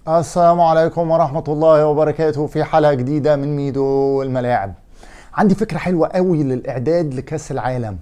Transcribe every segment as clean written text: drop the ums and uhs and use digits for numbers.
السلام عليكم ورحمة الله وبركاته في حلقة جديدة من ميدو الملاعب. عندي فكرة حلوة قوي للإعداد لكأس العالم.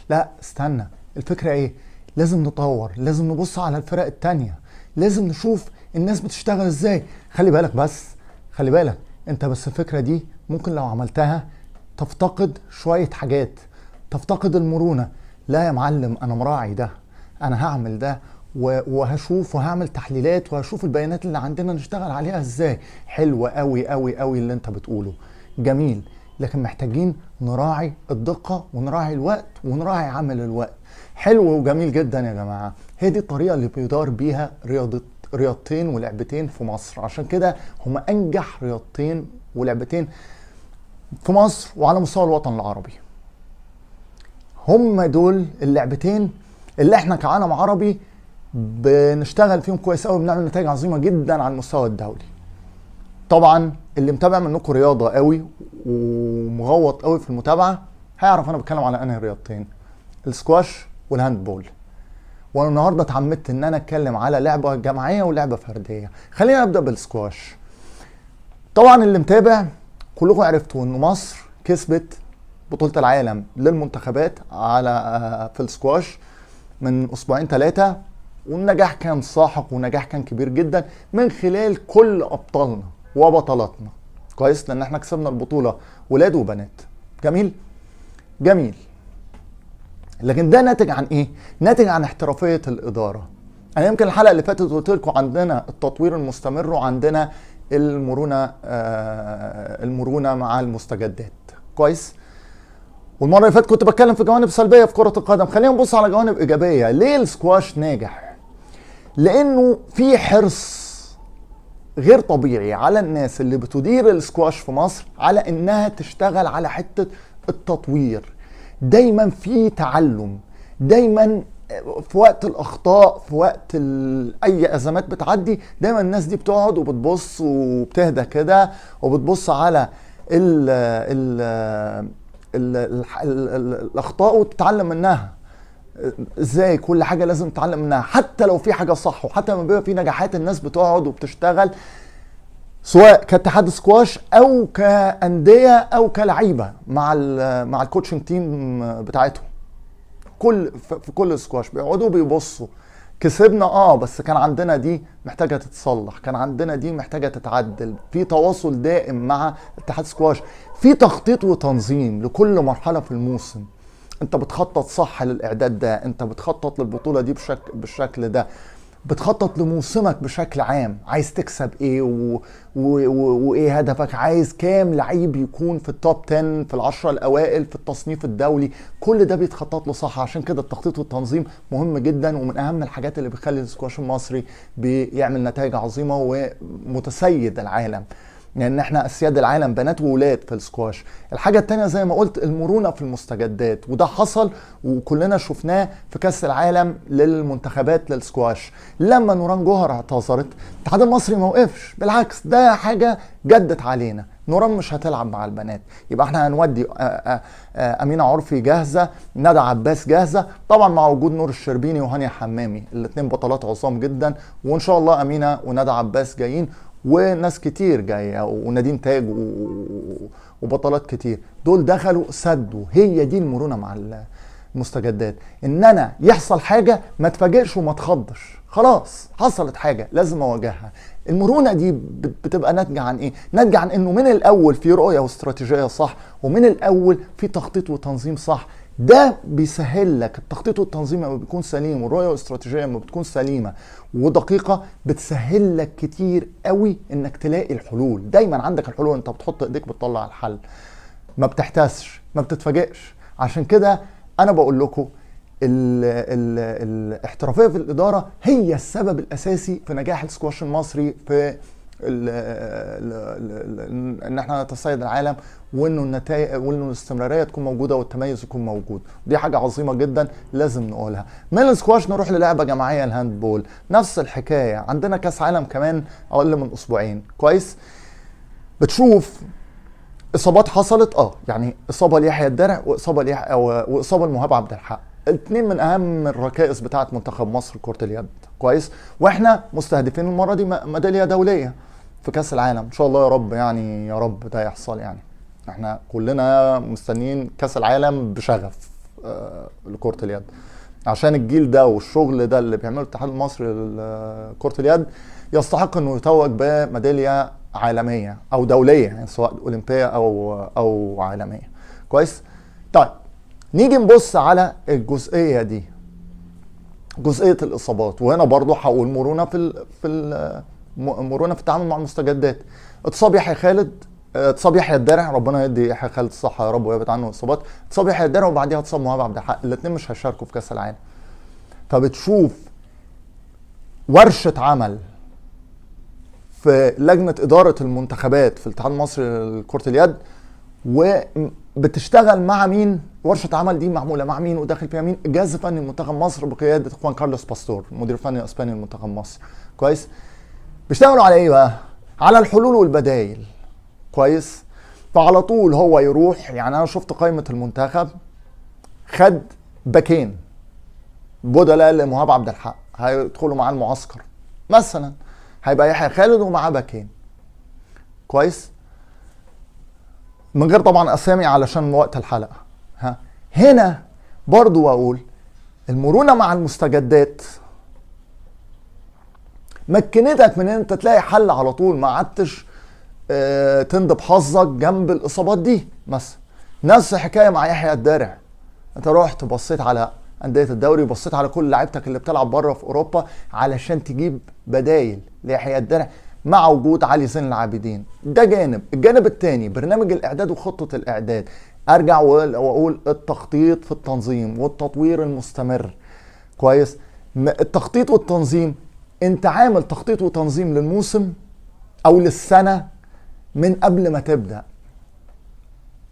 لا استنى، الفكرة ايه؟ لازم نطور، لازم نبص على الفرق التانية، لازم نشوف الناس بتشتغل ازاي. خلي بالك بس، خلي بالك انت بس، الفكرة دي ممكن لو عملتها تفتقد شوية حاجات، تفتقد المرونة. لا يا معلم، انا مراعي ده، انا هعمل ده وهشوف وهعمل تحليلات وهشوف البيانات اللي عندنا نشتغل عليها ازاي. حلو قوي قوي قوي اللي انت بتقوله، جميل، لكن محتاجين نراعي الدقة ونراعي الوقت ونراعي عمل الوقت. حلو وجميل جدا يا جماعة، هي دي الطريقة اللي بيدار بيها رياضتين ولعبتين في مصر. عشان كده هم انجح رياضتين ولعبتين في مصر وعلى مستوى الوطن العربي. هم دول اللعبتين اللي احنا كعالم عربي بنشتغل فيهم كويس قوي، بنعمل نتائج عظيمه جدا على المستوى الدولي. طبعا اللي متابع منكم رياضه قوي ومغوط قوي في المتابعه هيعرف انا بتكلم على انهي رياضتين، السكواش والهاندبول. وانا النهارده اتعمدت ان انا اتكلم على لعبه جماعيه ولعبه فرديه. خلينا نبدا بالسكواش. طبعا اللي متابع كلكم عرفتوا ان مصر كسبت بطوله العالم للمنتخبات على في السكواش من اسبوعين ثلاثه، والنجاح كان ساحق ونجاح كان كبير جدا من خلال كل ابطالنا وبطلاتنا. كويس، لان احنا كسبنا البطوله ولاد وبنات. جميل جميل، لكن ده ناتج عن ايه؟ ناتج عن احترافيه الاداره. انا يمكن الحلقه اللي فاتت قلت لكم عندنا التطوير المستمر وعندنا المرونه مع المستجدات. كويس، والمره اللي فاتت كنت بتكلم في جوانب سلبيه في كره القدم. خلينا نبص على جوانب ايجابيه. ليه السكواش ناجح؟ لانه في حرص غير طبيعي على الناس اللي بتدير السكواش في مصر على انها تشتغل على حته التطوير. دايما في تعلم، دايما في وقت الاخطاء، في وقت اي ازمات بتعدي، دايما الناس دي بتقعد وبتبص وبتهدى كده وبتبص على ال ال ال الاخطاء وتتعلم منها. ازاي؟ كل حاجه لازم تتعلم منها، حتى لو في حاجه صح، وحتى لما بيبقى في نجاحات الناس بتقعد وبتشتغل، سواء كاتحاد سكواش او كانديه او كلعيبه مع الكوتشنج تيم بتاعتهم. في كل سكواش بيقعدوا بيبصوا، كسبنا بس كان عندنا دي محتاجه تتصلح، كان عندنا دي محتاجه تتعدل. في تواصل دائم مع اتحاد سكواش، في تخطيط وتنظيم لكل مرحله في الموسم. انت بتخطط صح للاعداد ده، انت بتخطط للبطوله دي بالشكل ده، بتخطط لموسمك بشكل عام، عايز تكسب ايه وايه هدفك، عايز كام لعيب يكون في التوب 10 في العشرة الاوائل في التصنيف الدولي. كل ده بيتخطط له صح. عشان كده التخطيط والتنظيم مهم جدا، ومن اهم الحاجات اللي بتخلي السكواش المصري بيعمل نتائج عظيمه ومتسيد العالم، لان احنا اسياد العالم بنات وولاد في السكواش. الحاجه التانية زي ما قلت المرونه في المستجدات، وده حصل وكلنا شفناه في كاس العالم للمنتخبات للسكواش. لما نوران جوهر اعتذرت الاتحاد المصري ما وقفش، بالعكس ده حاجه جدت علينا. نوران مش هتلعب مع البنات، يبقى احنا هنودي امينه عرفي جاهزه، ندى عباس جاهزه، طبعا مع وجود نور الشربيني وهانيا حمامي، الاثنين بطلات عظام جدا. وان شاء الله امينه وندى عباس جايين، وناس كتير جايه، ونادين تاج وبطلات كتير. دول دخلوا سدوا. هي دي المرونه مع المستجدات، ان انا يحصل حاجه ما تفاجئش وما تخضش. خلاص حصلت حاجه لازم اواجهها. المرونه دي بتبقى ناتجه عن ايه؟ ناتجه عن انه من الاول في رؤيه واستراتيجيه صح، ومن الاول في تخطيط وتنظيم صح. ده بيسهل لك. التخطيط والتنظيم لما بيكون سليم، والرؤيه والاستراتيجيه لما بتكون سليمه ودقيقه، بتسهل لك كتير قوي انك تلاقي الحلول. دايما عندك الحلول، انت بتحط ايديك بتطلع الحل، ما بتحتاسش، ما بتتفاجئش. عشان كده انا بقول لكم الاحترافيه في الاداره هي السبب الاساسي في نجاح السكواش المصري، في ان احنا نتصيد العالم، وانه النتائج وانه الاستمراريه تكون موجوده والتميز يكون موجود. دي حاجه عظيمه جدا لازم نقولها. من السكواش نروح للعبه جماعيه الهاندبول، نفس الحكايه. عندنا كاس عالم كمان اقل من اسبوعين. كويس، بتشوف اصابات حصلت يعني اصابه ليحيى الدرع واصابه واصابه لمهاب عبد الحق، الاثنين من اهم الركائز بتاعه منتخب مصر كره اليد. كويس، واحنا مستهدفين المره دي ميداليه دوليه في كاس العالم ان شاء الله يا رب، يعني يا رب ده يحصل. يعني احنا كلنا مستنيين كاس العالم بشغف لكره اليد، عشان الجيل ده والشغل ده اللي بيعمله الاتحاد المصري لكره اليد يستحق انه يتوج بميداليه عالميه او دوليه، يعني سواء اولمبيه او عالميه. كويس. طيب نيجي نبص على الجزئيه دي، جزئيه الاصابات، وهنا برضو هقول مرونه مرونه في التعامل مع المستجدات. اتصاب يحيى خالد، اتصاب يحيى الدرع، ربنا يدي يحيى خالد الصحه يا رب ويبعد عنه الاصابات. اتصاب يحيى الدرع وبعديها اتصاب مهاب عبد الحق، الاثنين مش هيشاركوا في كاس العالم. فبتشوف ورشه عمل في لجنه اداره المنتخبات في الاتحاد المصري لكره اليد، وبتشتغل مع مين؟ ورشه عمل دي معموله مع مين وداخل فيها مين؟ الجهاز الفني لمنتخب مصر بقياده خوان كارلوس باستور، المدير الفني الاسباني لمنتخب مصر. كويس. بيشتغلوا على ايه بقى؟ على الحلول والبدائل. كويس. فعلى طول هو يروح، يعني انا شفت قائمه المنتخب خد باكين بدلاء لمهاب عبد الحق هيدخلوا معاه المعسكر مثلا، هيبقى يحيى خالد ومعاه باكين. كويس، من غير طبعا اسامي علشان وقت الحلقه. هنا برضو اقول المرونه مع المستجدات مكنتك من ان انت تلاقي حل على طول، ما عدتش تندب حظك جنب الاصابات دي مثلا. نفس الحكايه مع يحيى الدرع، انت رحت بصيت على انديه الدوري، بصيت على كل لعيبتك اللي بتلعب بره في اوروبا علشان تجيب بدايل ليحيى الدرع مع وجود علي زين العابدين. ده جانب. الجانب الثاني برنامج الاعداد وخطه الاعداد. ارجع واقول التخطيط في التنظيم والتطوير المستمر. كويس. التخطيط والتنظيم، انت عامل تخطيط وتنظيم للموسم او للسنه من قبل ما تبدا.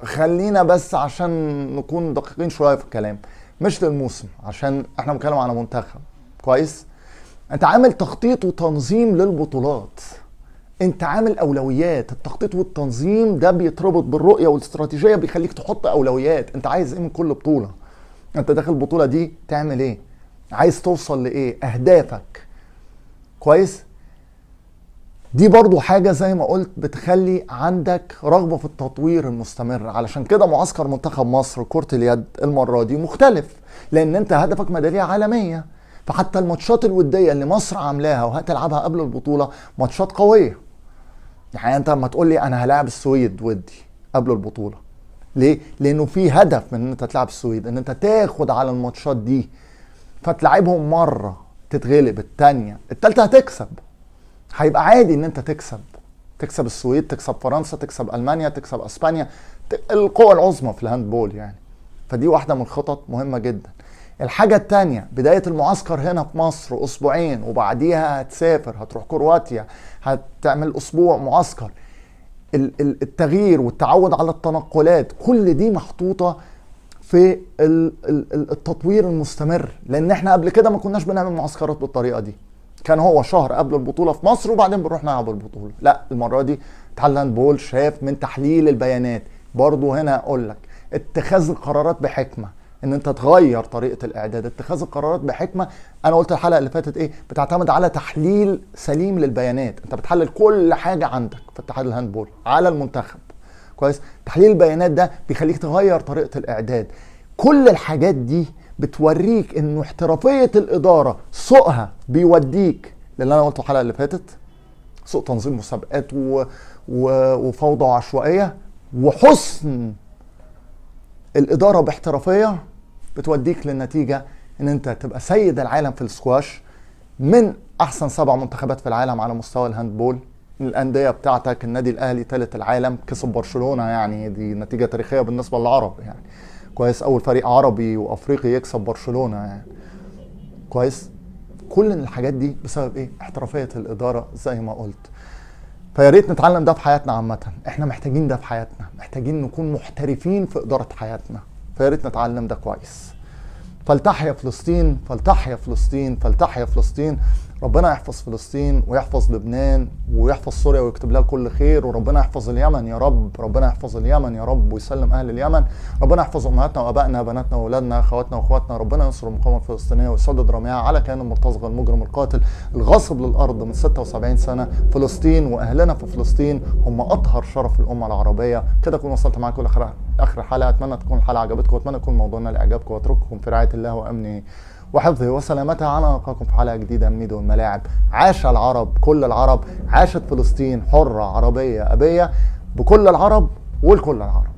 خلينا بس عشان نكون دقيقين شويه في الكلام، مش للموسم عشان احنا بنتكلم على منتخب. كويس. انت عامل تخطيط وتنظيم للبطولات، انت عامل اولويات. التخطيط والتنظيم ده بيتربط بالرؤيه والاستراتيجيه، بيخليك تحط اولويات. انت عايز ايه من كل بطوله؟ انت داخل البطوله دي تعمل ايه؟ عايز توصل لايه؟ اهدافك. كويس. دي برضو حاجة زي ما قلت بتخلي عندك رغبة في التطوير المستمر. علشان كده معسكر منتخب مصر كرة اليد المرة دي مختلف، لان انت هدفك ميدالية عالمية. فحتى الماتشات الودية اللي مصر عاملاها وهتلعبها قبل البطولة ماتشات قوية. يعني انت لما تقول لي انا هلاعب السويد ودي قبل البطولة، ليه؟ لانه في هدف من ان انت تلعب السويد، ان انت تاخد على الماتشات دي فتلعبهم مرة تتغلب، التانية التالتة هتكسب. هيبقى عادي ان انت تكسب السويد، تكسب فرنسا، تكسب المانيا، تكسب اسبانيا، القوى العظمى في الهاندبول يعني. فدي واحدة من الخطط مهمة جدا. الحاجة التانية، بداية المعسكر هنا في مصر اسبوعين، وبعديها هتسافر، هتروح كرواتيا، هتعمل اسبوع معسكر. التغيير والتعود على التنقلات، كل دي محطوطة في التطوير المستمر. لان احنا قبل كده ما كناش بنعمل معسكرات بالطريقة دي، كان هو شهر قبل البطولة في مصر وبعدين بنروح نلعب البطولة. لا، المرة دي اتحاد الهاندبول شاف من تحليل البيانات. برضو هنا اقول لك اتخاذ القرارات بحكمة، ان انت تغير طريقة الاعداد. اتخاذ القرارات بحكمة، انا قلت الحلقة اللي فاتت ايه؟ بتعتمد على تحليل سليم للبيانات. انت بتحلل كل حاجة عندك في اتحاد الهاندبول على المنتخب. كويس. تحليل البيانات ده بيخليك تغير طريقة الاعداد. كل الحاجات دي بتوريك انه احترافية الادارة سوقها بيوديك للي انا قلته الحلقة اللي فاتت، سوء تنظيم مسابقات وفوضى وعشوائية، وحسن الادارة باحترافية بتوديك للنتيجة ان انت تبقى سيد العالم في السكواش، من احسن 7 منتخبات في العالم على مستوى الهاندبول. الاندية بتاعتك النادي الاهلي ثالث العالم، كسب برشلونة، يعني دي نتيجة تاريخية بالنسبة للعرب يعني. كويس. اول فريق عربي وافريقي يكسب برشلونة يعني. كويس. كل الحاجات دي بسبب ايه؟ احترافية الادارة زي ما قلت. فيا ريت نتعلم ده في حياتنا عامة. احنا محتاجين ده في حياتنا، محتاجين نكون محترفين في ادارة حياتنا. فيا ريت نتعلم ده كويس. فلتحيا فلسطين، فلتحيا فلسطين، فلتحيا فلسطين. ربنا يحفظ فلسطين ويحفظ لبنان ويحفظ سوريا ويكتب لها كل خير، وربنا يحفظ اليمن يا رب، ربنا يحفظ اليمن يا رب ويسلم اهل اليمن. ربنا يحفظ امهاتنا وابائنا، بناتنا واولادنا، اخواتنا واخواتنا. ربنا ينصر المقاومه الفلسطينيه ويسدد رميها على كيان المرتزقه المجرم القاتل الغاصب للارض من 76 سنه. فلسطين واهلنا في فلسطين هم اطهر شرف الامه العربيه. كده اكون وصلت معاكم لاخر الحلقه. اتمنى تكون الحلقه عجبتكم، واتمنى يكون موضوعنا لاعجابكم، واترككم في رعايه الله وامنه وحفظه وسلامته. على نلقاكم في حلقه جديده من ميدو الملاعب. عاش العرب، كل العرب، عاشت فلسطين حره عربيه ابيه، بكل العرب ولكل العرب.